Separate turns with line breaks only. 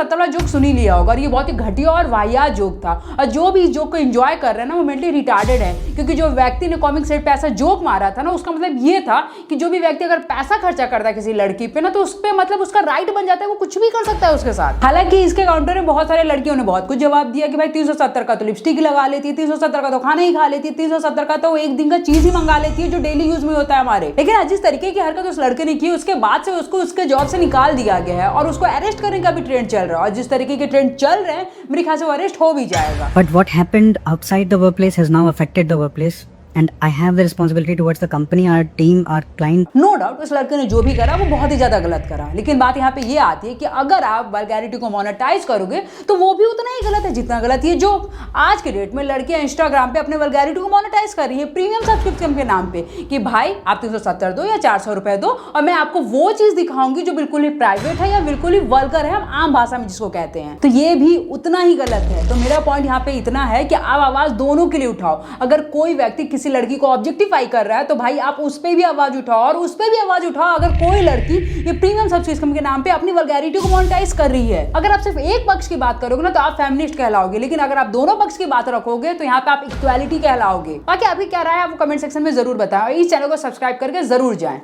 370 वाला जोक सुन ही लिया होगा और ये बहुत ही घटिया और वाहियात जोक था। और जो भी इस जोक को एंजॉय कर रहे हैं ना वो मेंटली रिटार्डेड है, क्योंकि जो व्यक्ति ने कॉमिक सेट पे ऐसा जोक मारा था ना उसका मतलब ये था कि जो भी व्यक्ति अगर पैसा खर्चा करता है किसी लड़की पे ना तो उस पे मतलब उसका राइट बन जाता है, वो कुछ भी कर सकता है उसके साथ। हालांकि इसके काउंटर में बहुत सारे लड़कियों ने बहुत कुछ जवाब दिया कि भाई 370 का तो लिपस्टिक लगा लेती है, 370 का तो खाना ही खा लेती है, 370 का तो एक दिन का चीज ही मंगा लेती है जो डेली यूज में होता है हमारे। लेकिन आज जिस तरीके की हरकत उस लड़के ने की उसके बाद से उसको उसके जॉब से निकाल दिया गया है और उसको अरेस्ट करने का भी ट्रेंड चल रहा है, और जिस तरीके के ट्रेंड चल रहे हैं मेरे ख्याल से वो अरेस्ट हो भी जाएगा।
But what happened outside the workplace has now affected the workplace. And I have the responsibility towards the company, our team, our client.
No doubt उस लड़के ने जो भी करा वो बहुत ही ज्यादा गलत करा, लेकिन बात यहाँ पे ये आती है कि अगर आप वल्गैरिटी को मोनेटाइज करोगे तो वो भी उतना ही गलत है जितना गलत ये जोक। आज के डेट में लड़कियां इंस्टाग्राम पे अपने वल्गैरिटी को मोनेटाइज कर रही है प्रीमियम सब्सक्रिप्शन के नाम पे कि भाई आप 370 दो या 400 रुपए दो और मैं आपको वो चीज दिखाऊंगी जो बिल्कुल ही प्राइवेट है या बिल्कुल ही वल्गर है, हम आम भाषा में जिसको कहते हैं। तो ये भी उतना ही गलत है। तो मेरा पॉइंट यहाँ पे इतना है कि आप आवाज दोनों के लिए उठाओ। अगर कोई व्यक्ति किसी लड़की को ऑब्जेक्टिफाई कर रहा है तो भाई आप उस पे भी आवाज उठाओ और उस पे भी आवाज उठाओ अगर कोई लड़की ये प्रीमियम सब्सक्रिप्शन के नाम पे अपनी वल्गैरिटी को मोनेटाइज कर रही है। अगर आप सिर्फ एक पक्ष की बात करोगे ना तो आप फेमिनिस्ट कहलाओगे, लेकिन अगर आप दोनों पक्ष की बात रखोगे तो यहाँ पे आप इक्वालिटी कहलाओगे। बाकी आपकी क्या राय है आप कमेंट सेक्शन में जरूर बताएं और इस चैनल को सब्सक्राइब करके जरूर जाएं।